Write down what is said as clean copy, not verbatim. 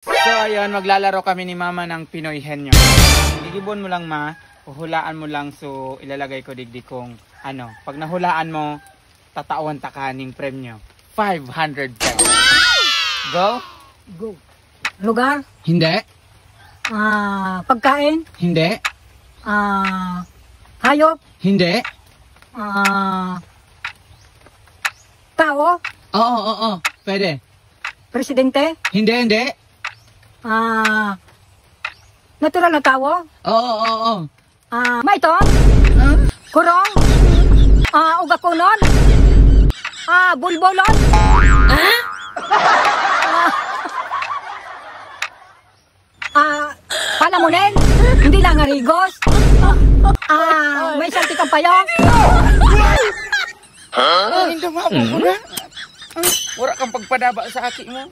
So ayun, maglalaro kami ni Mama ng Pinoy Henyo. Digibon mo lang ma, huhulaan mo lang, so ilalagay ko digdi kong ano. Pag nahulaan mo, tatawan takaning premyo. 500 pesos. Go? Go. Lugar? Hindi. Pagkain? Hindi. Hayop? Hindi. Tao? Oo. Pwede. Presidente? Hindi. Natural na tao? Oo. Maiton? Kurong? Ugakunon? Bulbolon? Palamunin? Hindi lang arigos? May santi kang payo? Hindi mo ko na. Wala kang pagpadaba sa aki mo.